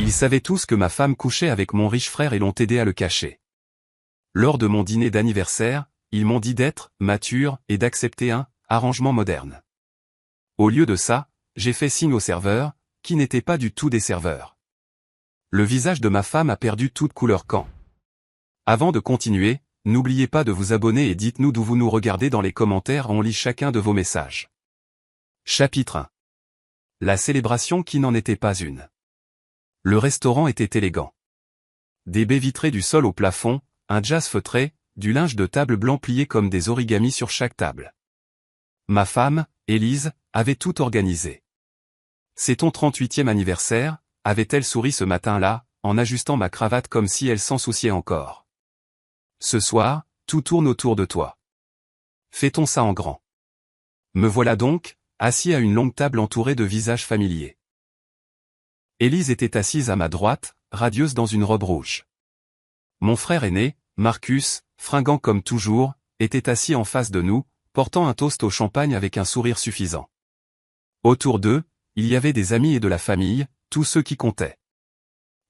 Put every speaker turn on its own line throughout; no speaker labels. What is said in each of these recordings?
Ils savaient tous que ma femme couchait avec mon riche frère et l'ont aidé à le cacher. Lors de mon dîner d'anniversaire, ils m'ont dit d'être mature et d'accepter un arrangement moderne. Au lieu de ça, j'ai fait signe aux serveurs, qui n'étaient pas du tout des serveurs. Le visage de ma femme a perdu toute couleur quand. Avant de continuer, n'oubliez pas de vous abonner et dites-nous d'où vous nous regardez dans les commentaires, on lit chacun de vos messages. Chapitre 1. La célébration qui n'en était pas une. Le restaurant était élégant. Des baies vitrées du sol au plafond, un jazz feutré, du linge de table blanc plié comme des origamis sur chaque table. Ma femme, Élise, avait tout organisé. C'est ton 38e anniversaire, avait-elle souri ce matin-là, en ajustant ma cravate comme si elle s'en souciait encore. Ce soir, tout tourne autour de toi. Fait-on ça en grand? Me voilà donc, assis à une longue table entourée de visages familiers. Élise était assise à ma droite, radieuse dans une robe rouge. Mon frère aîné, Marcus, fringant comme toujours, était assis en face de nous, portant un toast au champagne avec un sourire suffisant. Autour d'eux, il y avait des amis et de la famille, tous ceux qui comptaient.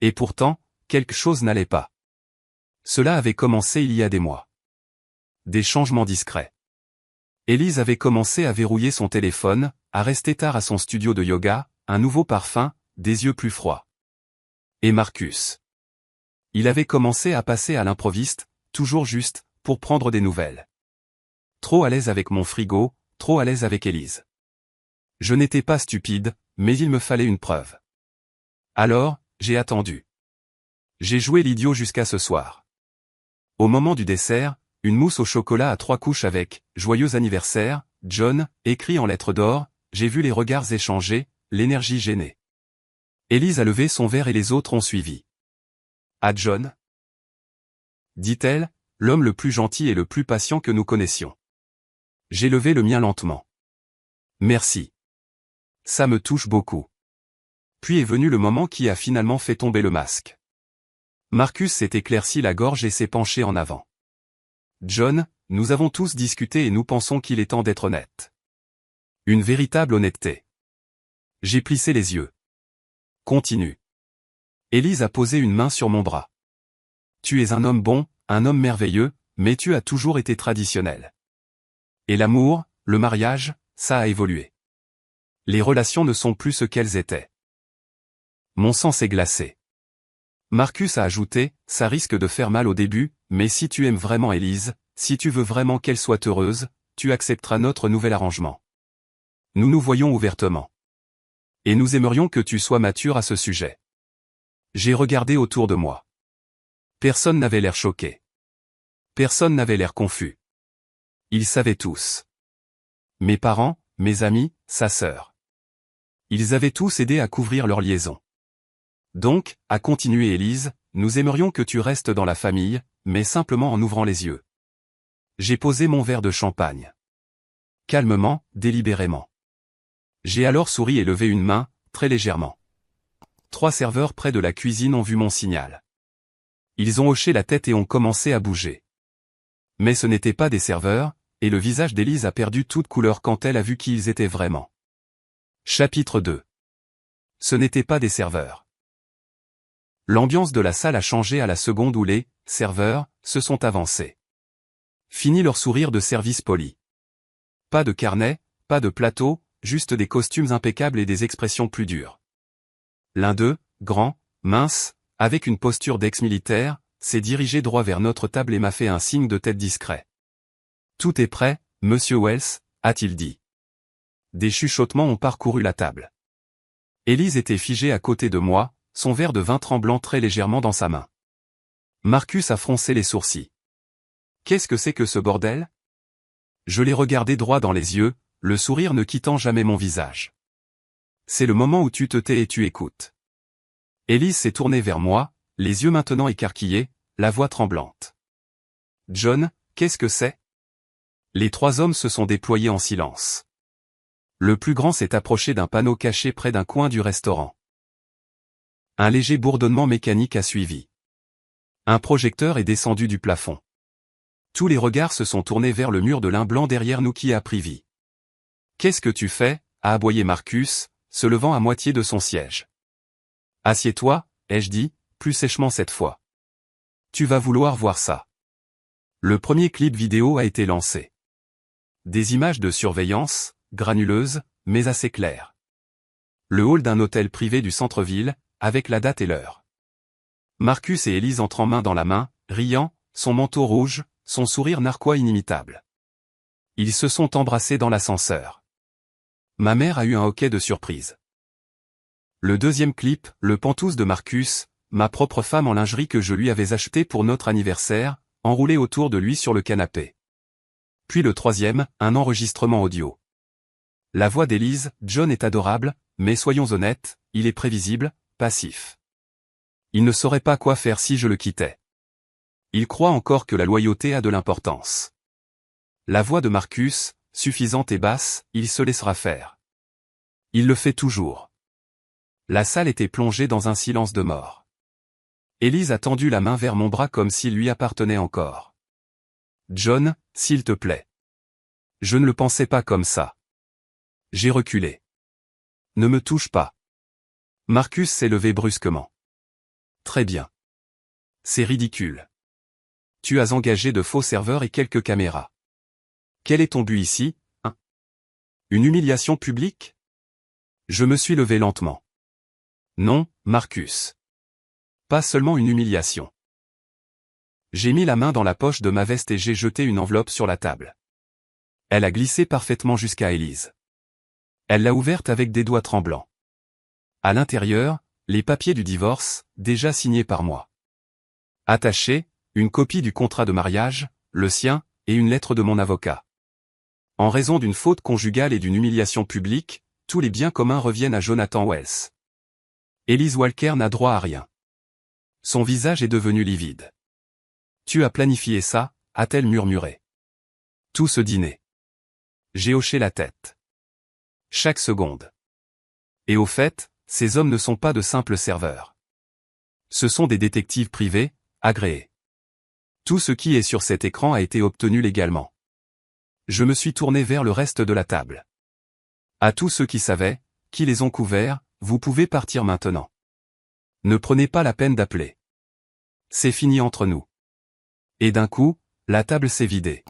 Et pourtant, quelque chose n'allait pas. Cela avait commencé il y a des mois. Des changements discrets. Élise avait commencé à verrouiller son téléphone, à rester tard à son studio de yoga, un nouveau parfum, des yeux plus froids. Et Marcus. Il avait commencé à passer à l'improviste, toujours juste, pour prendre des nouvelles. Trop à l'aise avec mon frigo, trop à l'aise avec Élise. Je n'étais pas stupide, mais il me fallait une preuve. Alors, j'ai attendu. J'ai joué l'idiot jusqu'à ce soir. Au moment du dessert, une mousse au chocolat à 3 couches avec « Joyeux anniversaire, John » écrit en lettres d'or, j'ai vu les regards échangés, l'énergie gênée. Élise a levé son verre et les autres ont suivi. « À John » dit-elle, l'homme le plus gentil et le plus patient que nous connaissions. J'ai levé le mien lentement. « Merci. Ça me touche beaucoup. » Puis est venu le moment qui a finalement fait tomber le masque. Marcus s'est éclairci la gorge et s'est penché en avant. John, nous avons tous discuté et nous pensons qu'il est temps d'être honnête. Une véritable honnêteté. J'ai plissé les yeux. Continue. Élise a posé une main sur mon bras. Tu es un homme bon, un homme merveilleux, mais tu as toujours été traditionnel. Et l'amour, le mariage, ça a évolué. Les relations ne sont plus ce qu'elles étaient. Mon sang s'est glacé. Marcus a ajouté, ça risque de faire mal au début, mais si tu aimes vraiment Élise, si tu veux vraiment qu'elle soit heureuse, tu accepteras notre nouvel arrangement. Nous nous voyons ouvertement. Et nous aimerions que tu sois mature à ce sujet. J'ai regardé autour de moi. Personne n'avait l'air choqué. Personne n'avait l'air confus. Ils savaient tous. Mes parents, mes amis, sa sœur. Ils avaient tous aidé à couvrir leur liaison. Donc, a continué Élise, nous aimerions que tu restes dans la famille, mais simplement en ouvrant les yeux. J'ai posé mon verre de champagne. Calmement, délibérément. J'ai alors souri et levé une main, très légèrement. 3 serveurs près de la cuisine ont vu mon signal. Ils ont hoché la tête et ont commencé à bouger. Mais ce n'étaient pas des serveurs, et le visage d'Élise a perdu toute couleur quand elle a vu qui ils étaient vraiment. Chapitre 2. Ce n'étaient pas des serveurs. L'ambiance de la salle a changé à la seconde où les serveurs se sont avancés. Fini leur sourire de service poli. Pas de carnet, pas de plateau, juste des costumes impeccables et des expressions plus dures. L'un d'eux, grand, mince, avec une posture d'ex-militaire, s'est dirigé droit vers notre table et m'a fait un signe de tête discret. « Tout est prêt, monsieur Wells » a-t-il dit. Des chuchotements ont parcouru la table. Élise était figée à côté de moi, son verre de vin tremblant très légèrement dans sa main. Marcus a froncé les sourcils. « Qu'est-ce que c'est que ce bordel ?» Je l'ai regardé droit dans les yeux, le sourire ne quittant jamais mon visage. « C'est le moment où tu te tais et tu écoutes. » Élise s'est tournée vers moi, les yeux maintenant écarquillés, la voix tremblante. « John, qu'est-ce que c'est ?» Les 3 hommes se sont déployés en silence. Le plus grand s'est approché d'un panneau caché près d'un coin du restaurant. Un léger bourdonnement mécanique a suivi. Un projecteur est descendu du plafond. Tous les regards se sont tournés vers le mur de lin blanc derrière nous qui a pris vie. « Qu'est-ce que tu fais » a aboyé Marcus, se levant à moitié de son siège. « Assieds-toi, ai-je dit, plus sèchement cette fois. Tu vas vouloir voir ça. Le premier clip vidéo a été lancé. Des images de surveillance, granuleuses, mais assez claires. Le hall d'un hôtel privé du centre-ville, avec la date et l'heure. Marcus et Élise entrent main dans la main, riant, son manteau rouge, son sourire narquois inimitable. Ils se sont embrassés dans l'ascenseur. Ma mère a eu un hoquet de surprise. Le deuxième clip, le pantouse de Marcus, ma propre femme en lingerie que je lui avais acheté pour notre anniversaire, enroulée autour de lui sur le canapé. Puis le troisième, un enregistrement audio. La voix d'Élise, John est adorable, mais soyons honnêtes, il est prévisible, passif. Il ne saurait pas quoi faire si je le quittais. Il croit encore que la loyauté a de l'importance. La voix de Marcus, suffisante et basse, il se laissera faire. Il le fait toujours. La salle était plongée dans un silence de mort. Élise a tendu la main vers mon bras comme s'il lui appartenait encore. John, s'il te plaît. Je ne le pensais pas comme ça. J'ai reculé. Ne me touche pas. Marcus s'est levé brusquement. Très bien. C'est ridicule. Tu as engagé de faux serveurs et quelques caméras. Quel est ton but ici, hein? Une humiliation publique? Je me suis levé lentement. Non, Marcus. Pas seulement une humiliation. J'ai mis la main dans la poche de ma veste et j'ai jeté une enveloppe sur la table. Elle a glissé parfaitement jusqu'à Élise. Elle l'a ouverte avec des doigts tremblants. À l'intérieur, les papiers du divorce, déjà signés par moi. Attachés, une copie du contrat de mariage, le sien, et une lettre de mon avocat. En raison d'une faute conjugale et d'une humiliation publique, tous les biens communs reviennent à Jonathan Wells. Élise Walker n'a droit à rien. Son visage est devenu livide. Tu as planifié ça, a-t-elle murmuré. Tout ce dîner. J'ai hoché la tête. Chaque seconde. Et au fait, ces hommes ne sont pas de simples serveurs. Ce sont des détectives privés, agréés. Tout ce qui est sur cet écran a été obtenu légalement. Je me suis tourné vers le reste de la table. À tous ceux qui savaient, qui les ont couverts, vous pouvez partir maintenant. Ne prenez pas la peine d'appeler. C'est fini entre nous. Et d'un coup, la table s'est vidée.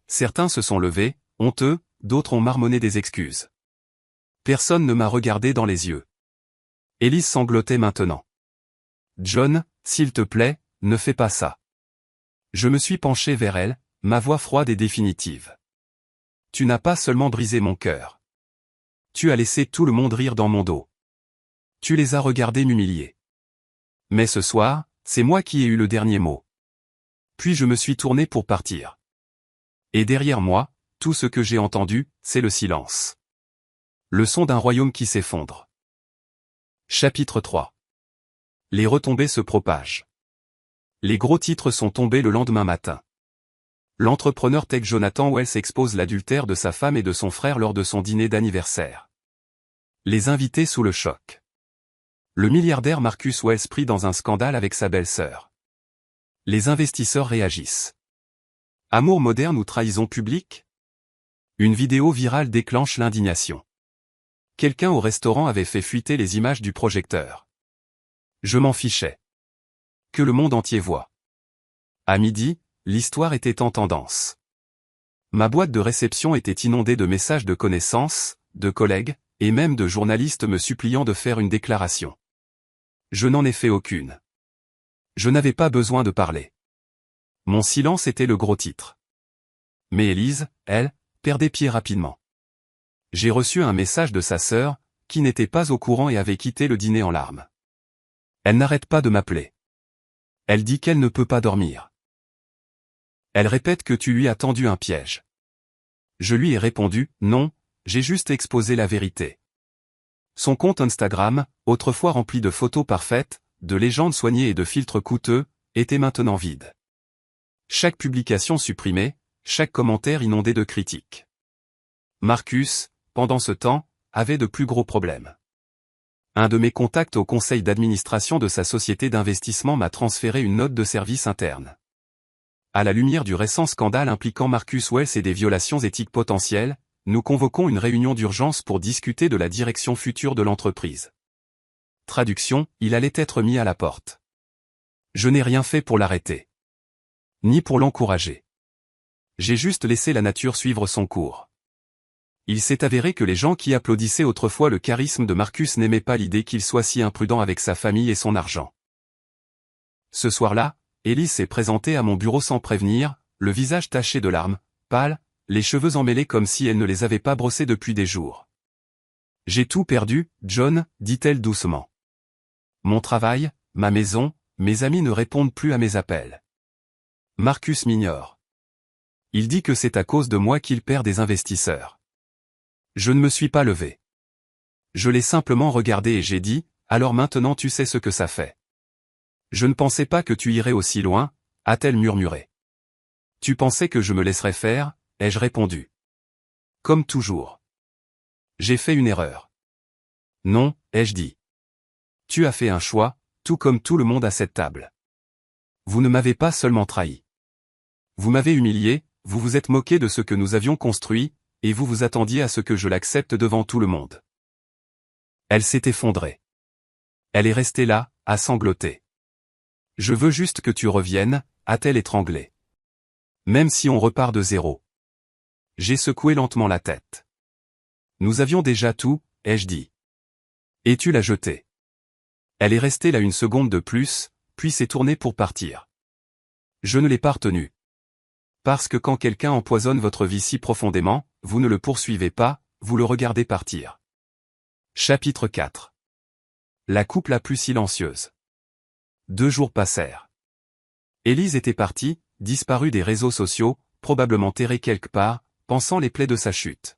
Certains se sont levés, honteux, d'autres ont marmonné des excuses. Personne ne m'a regardé dans les yeux. Élise sanglotait maintenant. John, s'il te plaît, ne fais pas ça. Je me suis penché vers elle, ma voix froide et définitive. Tu n'as pas seulement brisé mon cœur. Tu as laissé tout le monde rire dans mon dos. Tu les as regardés m'humilier. Mais ce soir, c'est moi qui ai eu le dernier mot. Puis je me suis tourné pour partir. Et derrière moi, tout ce que j'ai entendu, c'est le silence. Le son d'un royaume qui s'effondre. Chapitre 3. Les retombées se propagent. Les gros titres sont tombés le lendemain matin. L'entrepreneur tech Jonathan Wells expose l'adultère de sa femme et de son frère lors de son dîner d'anniversaire. Les invités sous le choc. Le milliardaire Marcus Wells pris dans un scandale avec sa belle-sœur. Les investisseurs réagissent. Amour moderne ou trahison publique? Une vidéo virale déclenche l'indignation. Quelqu'un au restaurant avait fait fuiter les images du projecteur. Je m'en fichais. Que le monde entier voit. À midi, l'histoire était en tendance. Ma boîte de réception était inondée de messages de connaissances, de collègues, et même de journalistes me suppliant de faire une déclaration. Je n'en ai fait aucune. Je n'avais pas besoin de parler. Mon silence était le gros titre. Mais Élise, elle, perdait pied rapidement. J'ai reçu un message de sa sœur, qui n'était pas au courant et avait quitté le dîner en larmes. Elle n'arrête pas de m'appeler. Elle dit qu'elle ne peut pas dormir. Elle répète que tu lui as tendu un piège. Je lui ai répondu, non, j'ai juste exposé la vérité. Son compte Instagram, autrefois rempli de photos parfaites, de légendes soignées et de filtres coûteux, était maintenant vide. Chaque publication supprimée, chaque commentaire inondé de critiques. Marcus, pendant ce temps, avait de plus gros problèmes. Un de mes contacts au conseil d'administration de sa société d'investissement m'a transféré une note de service interne. À la lumière du récent scandale impliquant Marcus Wells et des violations éthiques potentielles, nous convoquons une réunion d'urgence pour discuter de la direction future de l'entreprise. traduction, il allait être mis à la porte. Je n'ai rien fait pour l'arrêter. Ni pour l'encourager. J'ai juste laissé la nature suivre son cours. Il s'est avéré que les gens qui applaudissaient autrefois le charisme de Marcus n'aimaient pas l'idée qu'il soit si imprudent avec sa famille et son argent. Ce soir-là, Élise s'est présentée à mon bureau sans prévenir, le visage taché de larmes, pâle, les cheveux emmêlés comme si elle ne les avait pas brossés depuis des jours. « J'ai tout perdu, John, dit-elle doucement. Mon travail, ma maison, mes amis ne répondent plus à mes appels. Marcus m'ignore. Il dit que c'est à cause de moi qu'il perd des investisseurs. Je ne me suis pas levé. Je l'ai simplement regardé et j'ai dit, alors maintenant tu sais ce que ça fait. Je ne pensais pas que tu irais aussi loin, a-t-elle murmuré. Tu pensais que je me laisserais faire, ai-je répondu. Comme toujours. J'ai fait une erreur. Non, ai-je dit. Tu as fait un choix, tout comme tout le monde à cette table. Vous ne m'avez pas seulement trahi. Vous m'avez humilié, vous vous êtes moqué de ce que nous avions construit, et vous vous attendiez à ce que je l'accepte devant tout le monde. Elle s'est effondrée. Elle est restée là, à sangloter. Je veux juste que tu reviennes, a-t-elle étranglé. Même si on repart de zéro. J'ai secoué lentement la tête. Nous avions déjà tout, ai-je dit. Et tu l'as jeté. Elle est restée là une seconde de plus, puis s'est tournée pour partir. Je ne l'ai pas retenue. Parce que quand quelqu'un empoisonne votre vie si profondément, vous ne le poursuivez pas, vous le regardez partir. Chapitre 4. La coupe la plus silencieuse. 2 jours passèrent. Élise était partie, disparue des réseaux sociaux, probablement terrée quelque part, pensant les plaies de sa chute.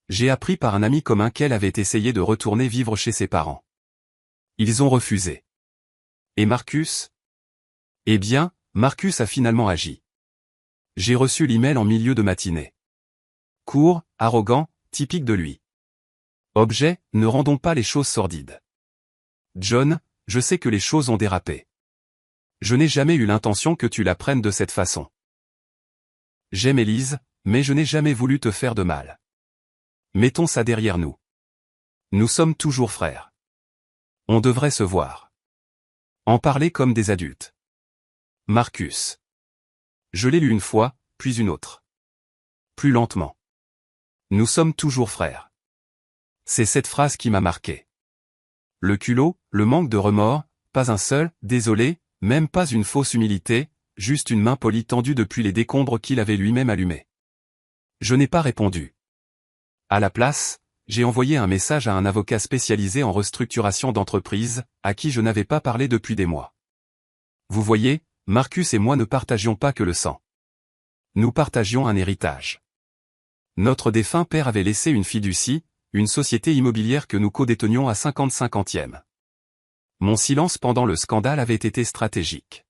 J'ai appris par un ami commun qu'elle avait essayé de retourner vivre chez ses parents. Ils ont refusé. Et Marcus? Eh bien, Marcus a finalement agi. J'ai reçu l'email en milieu de matinée. Court, arrogant, typique de lui. Objet, ne rendons pas les choses sordides. John, je sais que les choses ont dérapé. Je n'ai jamais eu l'intention que tu la prennes de cette façon. J'aime Élise, mais je n'ai jamais voulu te faire de mal. Mettons ça derrière nous. Nous sommes toujours frères. On devrait se voir. En parler comme des adultes. Marcus. Je l'ai lu une fois, puis une autre. Plus lentement. Nous sommes toujours frères. C'est cette phrase qui m'a marqué. Le culot, le manque de remords, pas un seul, désolé, même pas une fausse humilité, juste une main polie tendue depuis les décombres qu'il avait lui-même allumés. Je n'ai pas répondu. À la place, j'ai envoyé un message à un avocat spécialisé en restructuration d'entreprise, à qui je n'avais pas parlé depuis des mois. Vous voyez, Marcus et moi ne partagions pas que le sang. Nous partagions un héritage. Notre défunt père avait laissé une fiducie, une société immobilière que nous codétenions à 50-50e. Mon silence pendant le scandale avait été stratégique.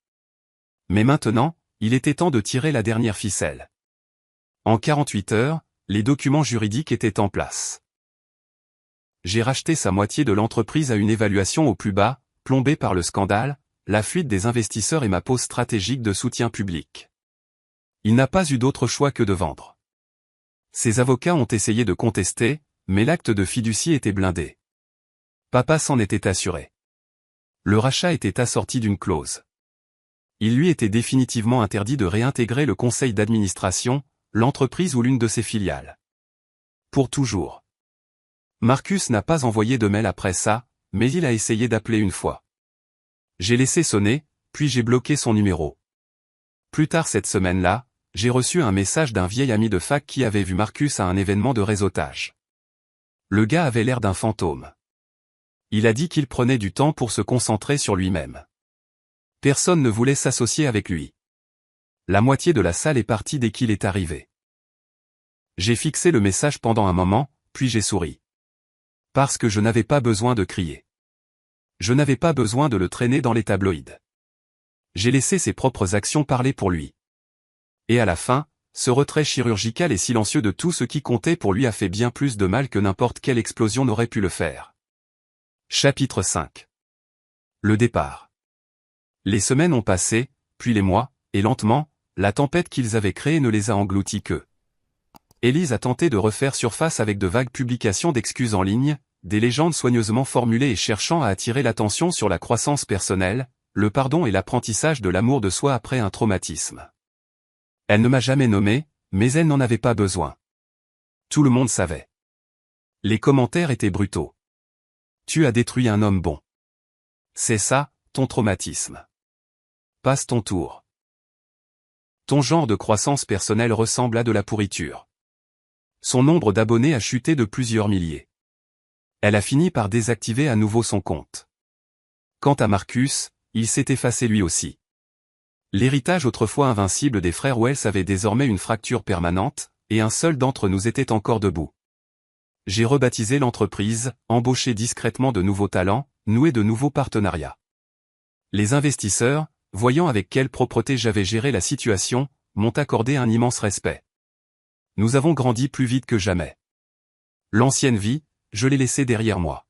Mais maintenant, il était temps de tirer la dernière ficelle. En 48 heures, les documents juridiques étaient en place. J'ai racheté sa moitié de l'entreprise à une évaluation au plus bas, plombée par le scandale, la fuite des investisseurs et ma pause stratégique de soutien public. Il n'a pas eu d'autre choix que de vendre. Ses avocats ont essayé de contester, mais l'acte de fiducie était blindé. Papa s'en était assuré. Le rachat était assorti d'une clause. Il lui était définitivement interdit de réintégrer le conseil d'administration, l'entreprise ou l'une de ses filiales. Pour toujours. Marcus n'a pas envoyé de mail après ça, mais il a essayé d'appeler une fois. J'ai laissé sonner, puis j'ai bloqué son numéro. Plus tard cette semaine-là, j'ai reçu un message d'un vieil ami de fac qui avait vu Marcus à un événement de réseautage. Le gars avait l'air d'un fantôme. Il a dit qu'il prenait du temps pour se concentrer sur lui-même. Personne ne voulait s'associer avec lui. La moitié de la salle est partie dès qu'il est arrivé. J'ai fixé le message pendant un moment, puis j'ai souri. Parce que je n'avais pas besoin de crier. Je n'avais pas besoin de le traîner dans les tabloïds. J'ai laissé ses propres actions parler pour lui. Et à la fin, ce retrait chirurgical et silencieux de tout ce qui comptait pour lui a fait bien plus de mal que n'importe quelle explosion n'aurait pu le faire. Chapitre 5. Le départ. Les semaines ont passé, puis les mois, et lentement, la tempête qu'ils avaient créée ne les a engloutis que. Élise a tenté de refaire surface avec de vagues publications d'excuses en ligne, des légendes soigneusement formulées et cherchant à attirer l'attention sur la croissance personnelle, le pardon et l'apprentissage de l'amour de soi après un traumatisme. Elle ne m'a jamais nommé, mais elle n'en avait pas besoin. Tout le monde savait. Les commentaires étaient brutaux. Tu as détruit un homme bon. C'est ça, ton traumatisme. Passe ton tour. Ton genre de croissance personnelle ressemble à de la pourriture. Son nombre d'abonnés a chuté de plusieurs milliers. Elle a fini par désactiver à nouveau son compte. Quant à Marcus, il s'est effacé lui aussi. L'héritage autrefois invincible des frères Wells avait désormais une fracture permanente, et un seul d'entre nous était encore debout. J'ai rebaptisé l'entreprise, embauché discrètement de nouveaux talents, noué de nouveaux partenariats. Les investisseurs, voyant avec quelle propreté j'avais géré la situation, m'ont accordé un immense respect. Nous avons grandi plus vite que jamais. L'ancienne vie, je l'ai laissée derrière moi.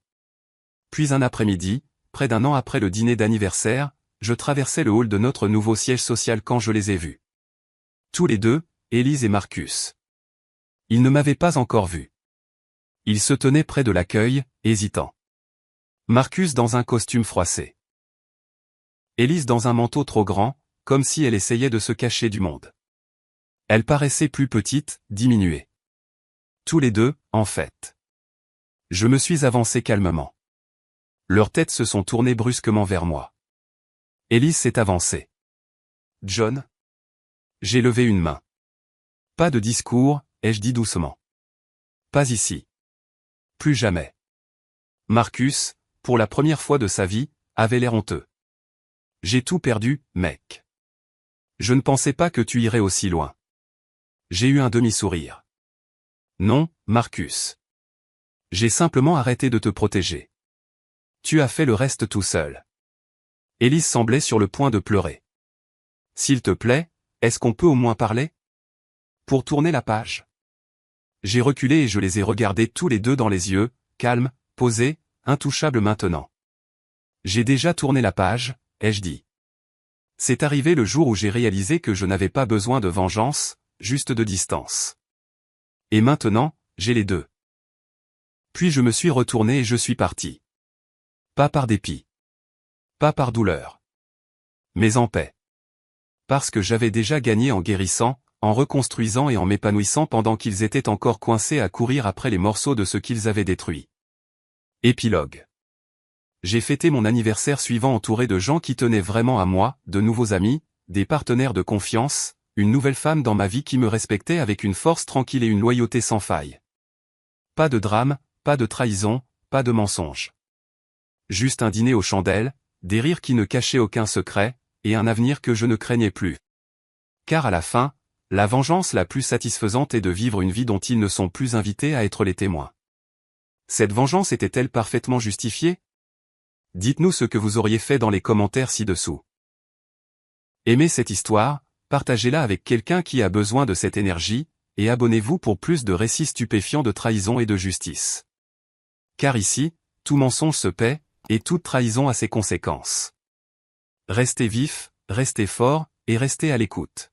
Puis un après-midi, près d'un an après le dîner d'anniversaire, je traversais le hall de notre nouveau siège social quand je les ai vus. Tous les deux, Élise et Marcus. Ils ne m'avaient pas encore vu. Ils se tenaient près de l'accueil, hésitants. Marcus dans un costume froissé. Élise dans un manteau trop grand, comme si elle essayait de se cacher du monde. Elle paraissait plus petite, diminuée. Tous les deux, en fait. Je me suis avancé calmement. Leurs têtes se sont tournées brusquement vers moi. Élise s'est avancée. John? J'ai levé une main. Pas de discours, ai-je dit doucement. Pas ici. Plus jamais. Marcus, pour la première fois de sa vie, avait l'air honteux. J'ai tout perdu, mec. Je ne pensais pas que tu irais aussi loin. J'ai eu un demi-sourire. Non, Marcus. J'ai simplement arrêté de te protéger. Tu as fait le reste tout seul. Élise semblait sur le point de pleurer. S'il te plaît, est-ce qu'on peut au moins parler? Pour tourner la page. J'ai reculé et je les ai regardés tous les deux dans les yeux, calmes, posés, intouchables maintenant. J'ai déjà tourné la page, ai-je dit. C'est arrivé le jour où j'ai réalisé que je n'avais pas besoin de vengeance, juste de distance. Et maintenant, j'ai les deux. Puis je me suis retourné et je suis parti. Pas par dépit. Pas par douleur. Mais en paix. Parce que j'avais déjà gagné en guérissant, en reconstruisant et en m'épanouissant pendant qu'ils étaient encore coincés à courir après les morceaux de ce qu'ils avaient détruit. Épilogue. J'ai fêté mon anniversaire suivant entouré de gens qui tenaient vraiment à moi, de nouveaux amis, des partenaires de confiance, une nouvelle femme dans ma vie qui me respectait avec une force tranquille et une loyauté sans faille. Pas de drame, pas de trahison, pas de mensonge. Juste un dîner aux chandelles, des rires qui ne cachaient aucun secret, et un avenir que je ne craignais plus. Car à la fin, la vengeance la plus satisfaisante est de vivre une vie dont ils ne sont plus invités à être les témoins. Cette vengeance était-elle parfaitement justifiée? Dites-nous ce que vous auriez fait dans les commentaires ci-dessous. Aimez cette histoire, partagez-la avec quelqu'un qui a besoin de cette énergie, et abonnez-vous pour plus de récits stupéfiants de trahison et de justice. Car ici, tout mensonge se paie, et toute trahison a ses conséquences. Restez vifs, restez forts, et restez à l'écoute.